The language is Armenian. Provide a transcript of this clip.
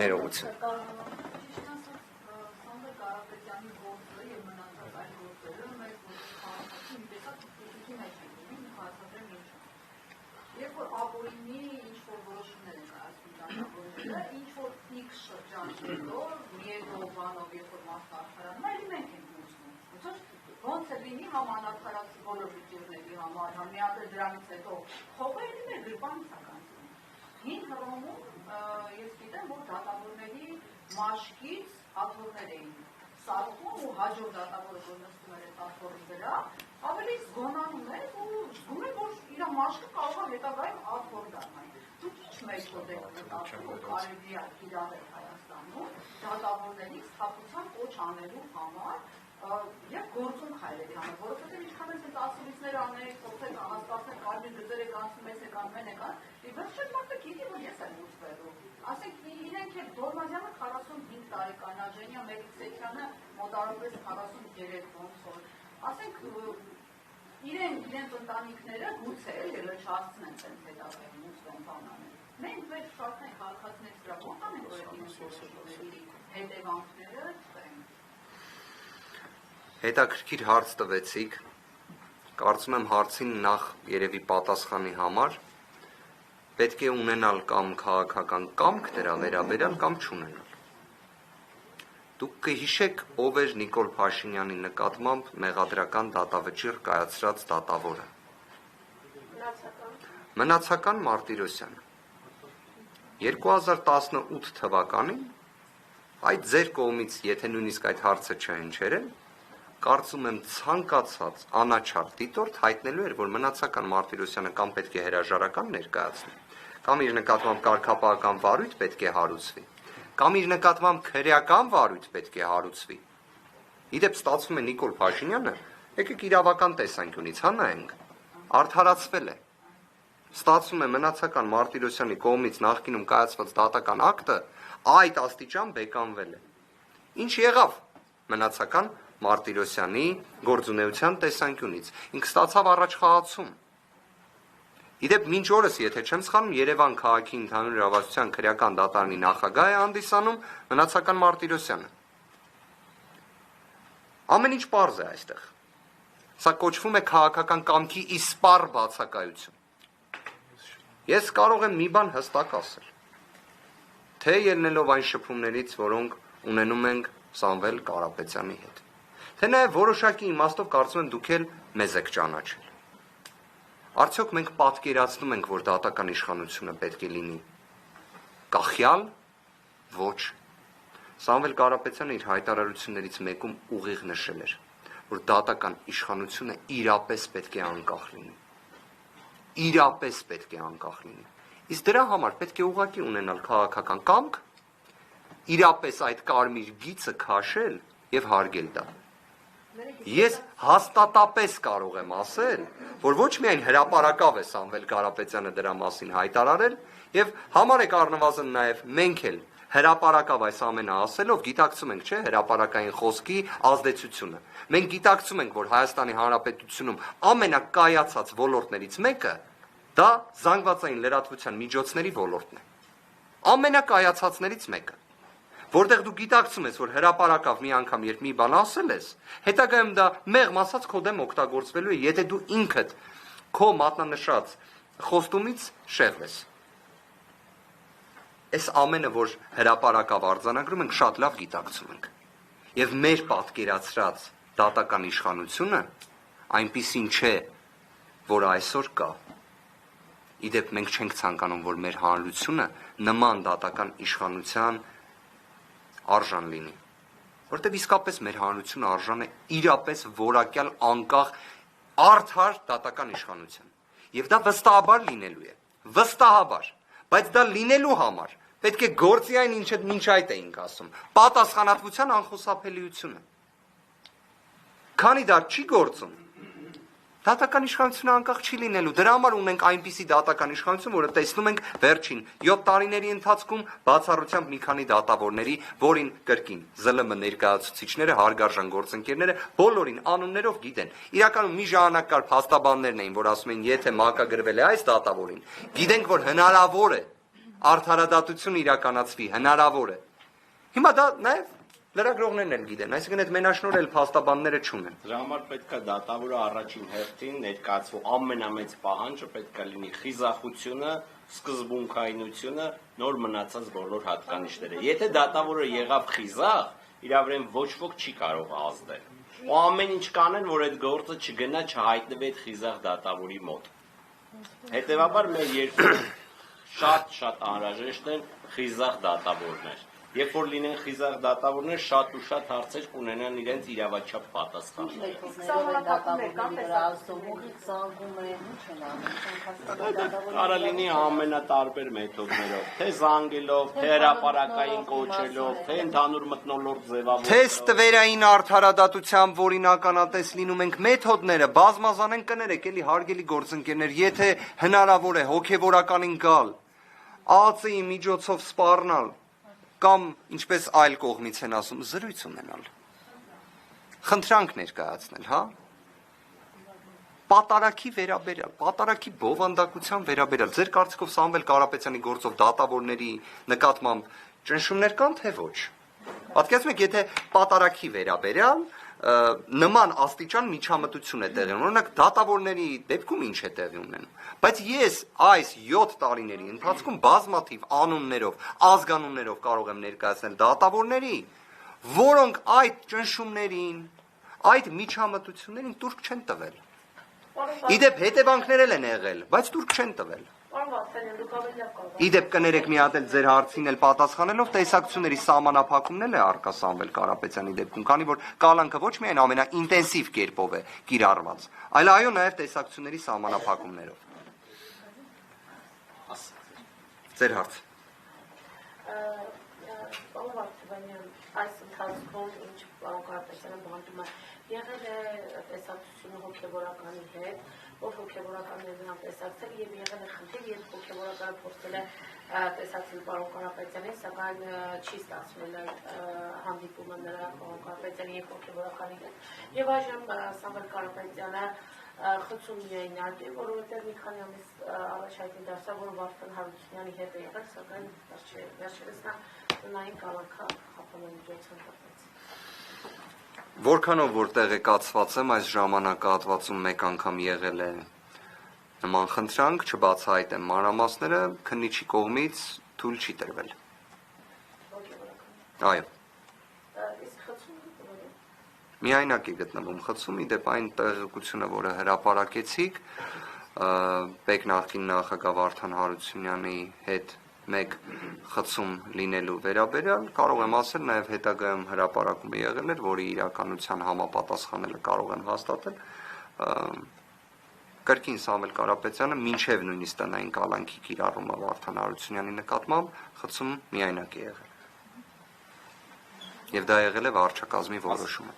ներողություն։ Երբ որ ապօրինի ինչ-որ որոշումներ են կայացնում, ինչ-որ X շրջան հետո, միեզով բանով, երբ որ մարդը արդարանում, այլ մենք ենք մուծնում։ Ոնց է լինի համանախարարացի բոլոր բյուջեների համար, միատել դրանից հետո խողը էլի մեր գրպանիցականություն։ Հին Հռոմում ես գիտեմ, որ դատավորների մաշկից աթոռներ էին սարքում ու հաջորդ դատավորը, որ նստում էր այդ աթոռի վրա, ավելի զգոնանում էր ու զգում էր, որ իր մաշկը կարող է հետագայում աթոռ դառնալ։ Դուք ինչ մեթոդ եք մտածում, որ կարելի է կիրառել Հայաստանում դատավորների սթափության կոչ անելու համար եւ գործում քայլերի համար, որովհետեւ ինչքան էլ ասուլիսներ անեք, փոխեք անհասկացնել, կարմիր գծեր եք անցնում, մեծ եք անում, եք ան, ի վերջո մարդը գիտի, որ ես եմ ուզվելու։ Ասենք իրենք էլ Դորմազյանը 45 տարեկան, Աջենյա Մելիքսեթյանը մոտավորապես 43 ոնց որ։ Ասենք իրենց ընտանիքները գուցե էլ չհասցնեն տենց հետագայում ուզվեն բանանել։ Մենք մեր շարքային քաղաքացիներից դրա ո՞նց անենք, որ իրենց որոշումների հետևանքները չտենք։ Հետաքրքիր հարց տվեցիք, կարծում եմ հարցին նախ երևի պատասխանի համար պետք է ունենալ կամ քաղաքական կամք դրա վերաբերյալ կամ չունենալ։ Դուք կհիշեք ով էր Նիկոլ Փաշինյանի նկատմամբ մեղադրական դատավճիռ կայացրած դատավորը։ Մնացական Մարտիրոսյանը։ 2018 թվականին այդ ձեր կողմից, եթե նույնիսկ այդ հարցը չհնչերեն, կարծում եմ ցանկացած անաչառ դիտորդ հայտնելու էր, որ մնացական Մարտիրոսյանը կամ պետք է հրաժարական ներկայացնի, կամ իր նկատմամբ կարգապահական վարույթ պետք է հարուցվի, կամ իր նկատմամբ քրեական վարույթ պետք է հարուցվի։ Իդեպ ստացվում է Նիկոլ Փաշինյանը, եկեք իրավական տեսանկյունից նայենք, արդարացվել է։ Ստացվում է մնացական Մարտիրոսյանի կողմից նախկինում կայացված դատական ակտը այդ աստիճան բեկանվել է։ Ինչ եղավ մնացական Մարտիրոսյանի գործունեության տեսանկյունից։ Ինքը ստացավ առաջխաղացում։ Իդեպ մինչ օրս, եթե չեմ սխալվում, Երևան քաղաքի ընդհանուր իրավասության քրեական դատարանի նախագահ է հանդիսանում մնացական Մարտիրոսյանը։ Ամեն ինչ պարզ է այստեղ։ Սա կոչվում է քաղաքական կամքի իսպառ բացակայություն։ Ես կարող եմ մի բան հստակ ասել, թե ելնելով այն շփումներից, որոնք ունենում ենք Սամվել Կարապետյանի հետ, թե նաև որոշակի իմաստով կարծում եմ դուք էլ մեզ եք ճանաչել։ Արդյոք մենք պատկերացնում ենք, որ դատական իշխանությունը պետք է լինի կախյալ, ոչ։ Սամվել Կարապետյանը իր հայտարարություններից մեկում ուղիղ նշել էր, որ դատական իշխանությունը իրապես պետք է անկախ լինի։ Իրապես պետք է անկախ լինի։ Իսկ դրա համար պետք է ուղղակի ունենալ քաղաքական կամք, իրապես այդ կարմիր գիծը քաշել եւ հարգել դա։ Ես հաստատապես կարող եմ ասել, որ ոչ միայն հրապարակավ է Սամվել Կարապետյանը դրա մասին հայտարարել, եւ համար եք առնվազն նաեւ մենք էլ հրապարակավ այս ամենը ասելով գիտակցում ենք, չէ, հրապարակային խոսքի ազդեցությունը։ Մենք գիտակցում ենք, որ Հայաստանի Հանրապետությունում ամենակայացած ոլորտներից մեկը դա զանգվածային լրատվության միջոցների ոլորտն է։ Ամենակայացածներից մեկը։ Որտեղ դու գիտակցում ես, որ հրապարակավ մի անգամ երբ մի բան ասել ես, հետագայում դա մեղմ ասած քո դեմ օգտագործվելու է, եթե դու ինքդ քո մատնանշած խոստումից շեղվես։ Այս ամենը, որ հրապարակավ արձանագրում ենք, շատ լավ գիտակցում ենք։ Եվ մեր պատկերացրած դատական իշխանությունը այնպիսին չէ, որ այսօր կա։ Իդեպ մենք չենք ցանկանում, որ մեր հանրությունը նման դատական իշխանության արժան լինի, որտեղ իսկապես մեր հանրությունը արժան է իրապես որակյալ անկախ արդար դատական իշխանության։ Եվ դա վստահաբար լինելու է, վստահաբար, բայց դա լինելու համար պետք է գործի այն, ինչը մինչ այդ էինք ասում, պատասխանատվության անխուսափելիությունը։ Քանի դա չի գործում, դատական իշխանությունը անկախ չի լինելու, դրա համար ունենք այնպիսի դատական իշխանություն, որը տեսնում ենք վերջին 7 տարիների ընթացքում բացառությամբ մի քանի դատավորների, որին կրկին ԶԼՄ ներկայացուցիչները, հարգարժան գործընկերները բոլորին անուններով գիտեն։ Իրականում մի ժամանակ կար փաստաբաններն էին, որ ասում էին, եթե մակագրվել է այս դատավորին, գիտենք, որ հնարավոր է, արդարադատություն իրականացվի, հնարավոր է։ Հիմա դա նաև լրագրողներն էլ գիտեն, այսինքն այդ մենաշնորհ էլ փաստաբանները չունեն։ Դրա համար պետք է դատավորը առաջին հերթին ներկայացվող ամենամեծ պահանջը պետք է լինի խիզախությունը, սկզբունքայնությունը, նոր մնացած բոլոր հատկանիշները։ Եթե դատավորը եղավ խիզախ, իր վրա ոչ ոք չի կարող ազդել։ Ու ամեն ինչ կանեն, որ այդ գործը չգնա, չհայտնվի այդ խիզախ դատավորի մոտ։ Հետևաբար մեր երկրում շատ անհրաժեշտ են խիզախ դատավորներ։ Երբ որ լինեն խիզախ դատավորներ, շատ ու շատ հարցեր կունենան իրենց իրավաչափ պատասխաններ։ Կարա լինի ամենատարբեր մեթոդներով, թե զանգելով, թե հրապարակային կոչելով, թե ընդհանուր մթնոլորտ ձևավորելով։ Թե ստվերային արդարադատությամբ, որին ականատես լինում ենք, մեթոդները բազմազան են, կներեք, էլի հարգելի գործընկերներ, եթե հնարավոր է հոգևորականին գալ, ԱԱԾ-ի միջոցով սպառնալ, կամ ինչպես այլ կողմից են ասում, զրույց ունենալ, խնդրանք ներկայացնել, հա, պատարագի վերաբերյալ, պատարագի բովանդակության վերաբերյալ, ձեր կարծիքով Սամվել Կարապետյանի գործով դատավորների նկատմամբ ճնշումներ կան, թե ոչ։ Պատկերացնում եք, եթե պատարագի վերաբերյալ նման աստիճան միջամտություն է տեղի ունենում, օրինակ դատավորների դեպքում ինչ է տեղի ունենում, բայց ես այս 7 տարիների ընթացքում բազմաթիվ անուններով, ազգանուններով կարող եմ ներկայացնել դատավորների, որոնք այդ ճնշումներին, այդ միջամտություններին տուրք չեն տվել։ Իդեպ հետևանքներ են եղել, բայց տուրք չեն տվել։ Իդեպ կներեք մի հատ էլ ձեր հարցին էլ պատասխանելով տեսակցությունների սահմանափակումն է առկա Սամվել Կարապետյանի դեպքում, քանի որ կալանքը ոչ միայն ամենաինտենսիվ կերպով է կիրառված, այլ այո նաև տեսակցությունների սահմանափակումներով։ Ձեր հարց։ Այս ընթացքում ինչ պարոն Կարապետյանը բանտում է, եղել է տեսակցությունը հոգևորականի հետ, որ հոգևորականներն են տեսակցել եւ եղել է խնդիր, երբ հոգևորականը փորձել է տեսակցել պարոն Կարապետյանին, սակայն չի ստացվել այդ հանդիպումը նրա պարոն Կարապետյանի եւ հոգևորականի հետ։ Եվ այժմ Սամվել Կարապետյանը խցում միայնակ է, որովհետեւ մի քանի ամիս առաջ հայտնի դարձավ, որ Վարդան Հարությունյանի հետ է եղել, սակայն վերջերս նա տնային կալանքա խափանամիջոցն կապեց։ Որքանով որ տեղեկացված եմ, այս ժամանակահատվածում մեկ անգամ եղել է նման խնդրանք, չբացահայտեմ մանրամասները, քննիչի կողմից թույլ չի տրվել։ Այո։ Միայնակ է գտնվում խցում, իդեպ այն տեղեկությունը, որը հրապարակեցիք, Պետ նախկին նախագահ Վարդան Հարությունյանի հետ մեկ խցում լինելու վերաբերյալ, կարող եմ ասել, նաև հետագայում հրապարակումը եղել էր, որի իրականության համապատասխանելը կարող եմ հաստատել, կրկին Սամվել Կարապետյանը մինչև նույնիսկ տնային կալանքի կիրառումը Վարդան Հարությունյանի նկատմամբ խցում միայնակ է եղել։ Եվ դա եղել է վարչակազմի որոշումը։